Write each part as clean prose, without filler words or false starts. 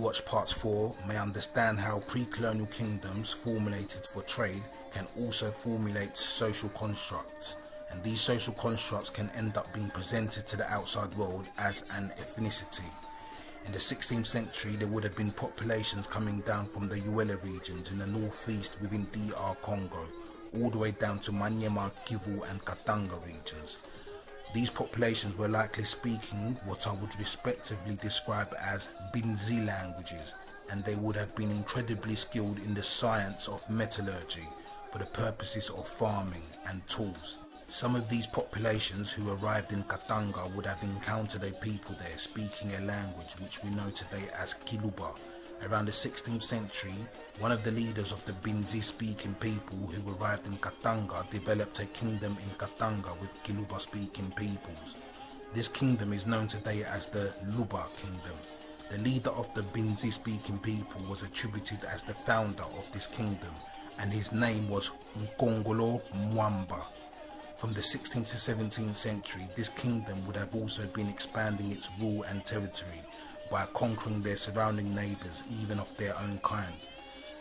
watch parts 4 may understand how pre-colonial kingdoms formulated for trade can also formulate social constructs, and these social constructs can end up being presented to the outside world as an ethnicity. In the 16th century, there would have been populations coming down from the Uele regions in the northeast within DR Congo, all the way down to Maniema, Kivu and Katanga regions. These populations were likely speaking what I would respectively describe as Binzi languages, and they would have been incredibly skilled in the science of metallurgy for the purposes of farming and tools. Some of these populations who arrived in Katanga would have encountered a people there speaking a language which we know today as Kiluba. Around the 16th century, one of the leaders of the Binzi speaking people who arrived in Katanga developed a kingdom in Katanga with Kiluba speaking peoples. This kingdom is known today as the Luba kingdom. The leader of the Binzi speaking people was attributed as the founder of this kingdom, and his name was Nkongolo Mwamba. From the 16th to 17th century, this kingdom would have also been expanding its rule and territory by conquering their surrounding neighbours, even of their own kind.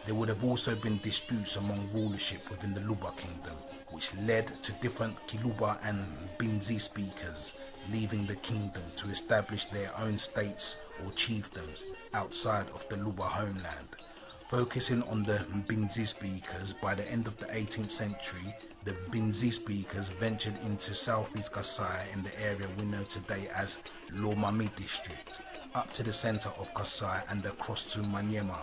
There would have also been disputes among rulership within the Luba kingdom, which led to different Kiluba and Binzi speakers leaving the kingdom to establish their own states or chiefdoms outside of the Luba homeland. Focusing on the Binzi speakers, by the end of the 18th century, the Binzi speakers ventured into southeast Kasai in the area we know today as Lomami district, up to the centre of Kasai and across to Maniema,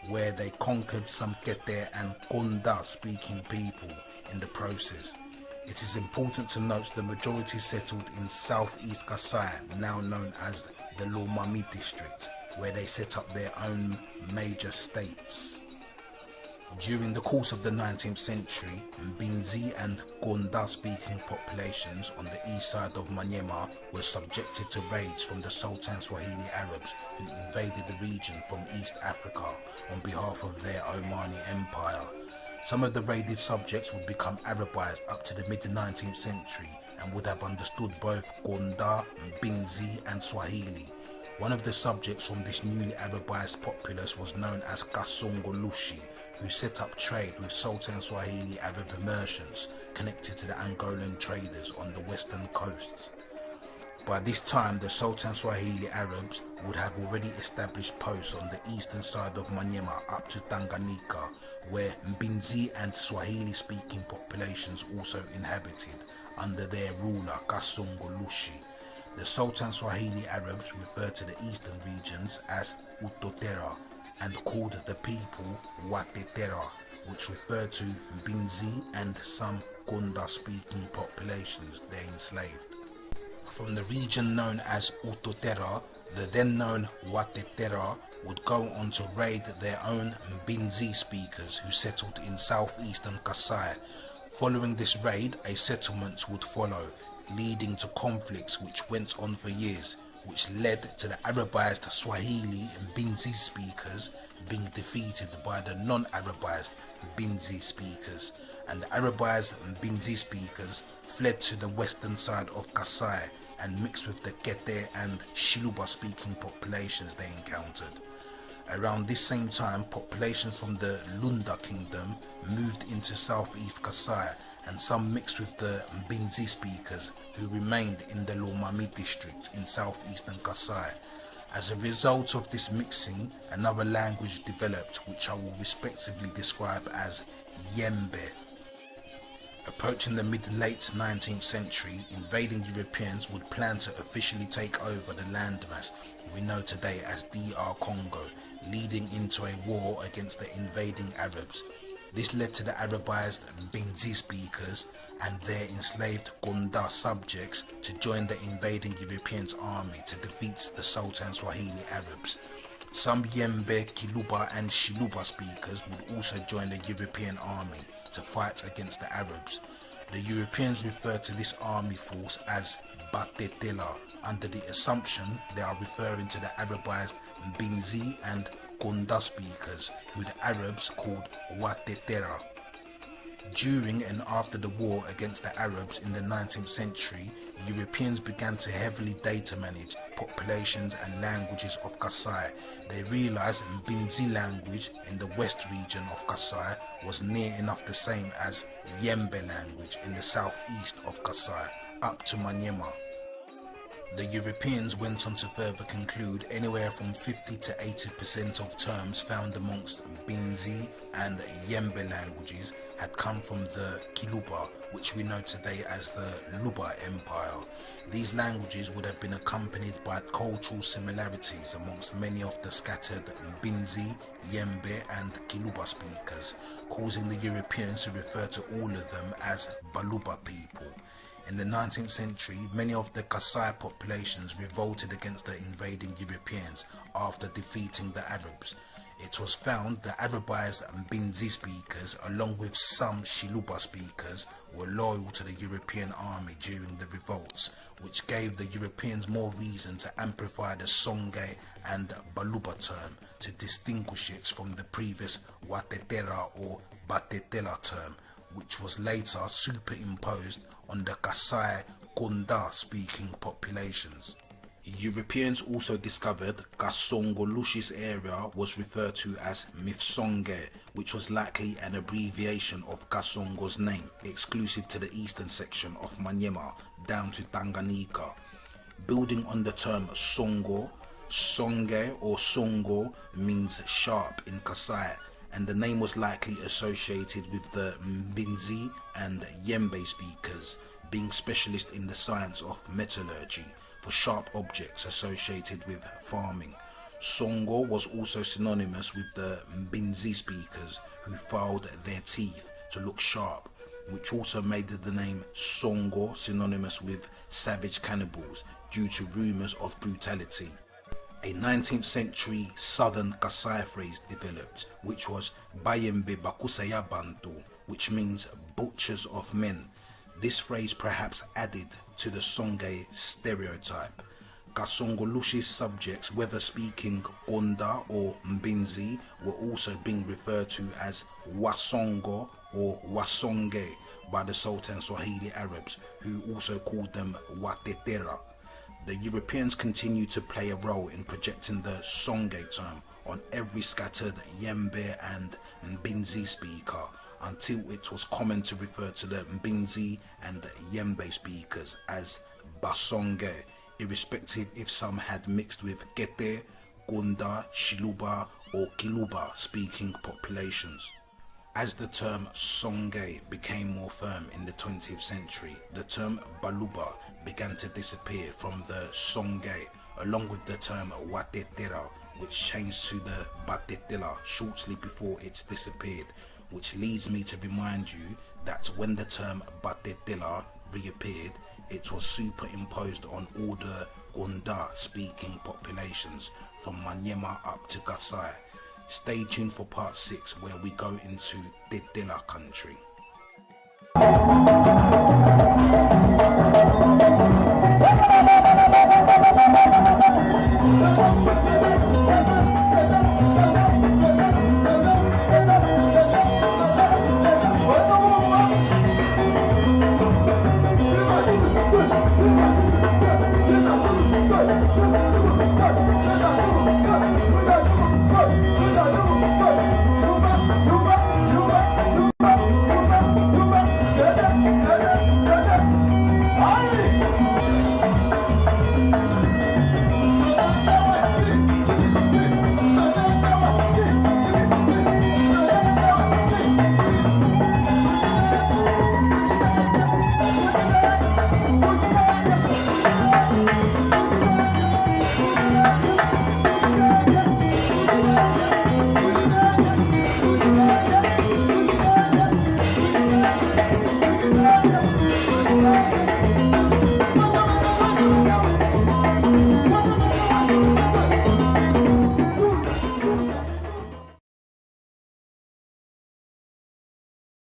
where they conquered some Bakete and Konda speaking people in the process. It is important to note the majority settled in southeast Kasai, now known as the Lomami district, where they set up their own major states. During the course of the 19th century, Binzi and Konda speaking populations on the east side of Maniema were subjected to raids from the Sultan Swahili Arabs who invaded the region from East Africa on behalf of their Omani Empire. Some of the raided subjects would become Arabized up to the mid-19th century and would have understood both Konda, Binzi and Swahili. One of the subjects from this newly Arabized populace was known as Kasongolushi, who set up trade with Sultan Swahili Arab merchants connected to the Angolan traders on the western coasts. By this time, the Sultan Swahili Arabs would have already established posts on the eastern side of Maniema up to Tanganyika, where Mbinzi and Swahili-speaking populations also inhabited under their ruler Kasongolushi. The Sultan Swahili Arabs referred to the eastern regions as Utotera and called the people Batetela, which referred to Mbinzi and some Konda-speaking populations they enslaved. From the region known as Utotera, the then known Batetela would go on to raid their own Mbinzi speakers who settled in southeastern Kasai. Following this raid, a settlement would follow, leading to conflicts which went on for years, which led to the Arabized Swahili and Binzi speakers being defeated by the non-Arabized Binzi speakers, and the Arabized Binzi speakers fled to the western side of Kasai and mixed with the Bakete and Shiluba speaking populations they encountered. Around this same time, populations from the Lunda kingdom moved into southeast Kasai, and some mixed with the Binzi speakers who remained in the Lomami district in southeastern Kasai. As a result of this mixing, another language developed which I will respectively describe as Yembe. Approaching the mid-late 19th century, invading Europeans would plan to officially take over the landmass we know today as DR Congo, leading into a war against the invading Arabs. This led to the Arabized Binzi speakers and their enslaved Konda subjects to join the invading Europeans' army to defeat the Sultan Swahili Arabs. Some Yembe, Kiluba and Shiluba speakers would also join the European army to fight against the Arabs. The Europeans referred to this army force as Batetela, under the assumption they are referring to the Arabized Binzi and Konda speakers, who the Arabs called Batetela. During and after the war against the Arabs in the 19th century, Europeans began to heavily data manage populations and languages of Kasai. They realized Mbinzi language in the west region of Kasai was near enough the same as Yembe language in the southeast of Kasai, up to Manyema. The Europeans went on to further conclude anywhere from 50 to 80% of terms found amongst Mbinzi and Yembe languages had come from the Kiluba, which we know today as the Luba Empire. These languages would have been accompanied by cultural similarities amongst many of the scattered Mbinzi, Yembe and Kiluba speakers, causing the Europeans to refer to all of them as Baluba people. In the 19th century, many of the Kasai populations revolted against the invading Europeans after defeating the Arabs. It was found that Arabized Mbinzi speakers, along with some Shiluba speakers, were loyal to the European army during the revolts, which gave the Europeans more reason to amplify the Songe and Baluba term to distinguish it from the previous Tetela or Batetela term, which was later superimposed on the Kasai Konda speaking populations. Europeans also discovered Kasongolushi's area was referred to as Mifsonge, which was likely an abbreviation of Kasongo's name, exclusive to the eastern section of Manyema down to Tanganyika. Building on the term Songo, Songye or Songo means sharp in Kasai, and the name was likely associated with the Mbinzi and Yembe speakers, being specialists in the science of metallurgy for sharp objects associated with farming. Songo was also synonymous with the Mbinzi speakers who filed their teeth to look sharp, which also made the name Songo synonymous with savage cannibals due to rumours of brutality. A 19th century southern Kasai phrase developed, which was Bayembe Bakusaya Bantu, which means butchers of men. This phrase perhaps added to the Songye stereotype. Kasongolushi's subjects, whether speaking Konda or Mbinzi, were also being referred to as Wasongo or Basonge by the Sultan Swahili Arabs, who also called them Batetela. The Europeans continued to play a role in projecting the Songye term on every scattered Yembe and Mbinzi speaker, until it was common to refer to the Mbinzi and Yembe speakers as BaSongye, irrespective if some had mixed with Bakete, Konda, Shiluba or Kiluba speaking populations. As the term Songye became more firm in the 20th century, the term Baluba began to disappear from the Songye, along with the term Batetela, which changed to the Batetela shortly before it's disappeared, which leads me to remind you that when the term Batetela reappeared, it was superimposed on all the Konda speaking populations from Manyema up to Kasai. Stay tuned for part 6 where we go into Tetela country.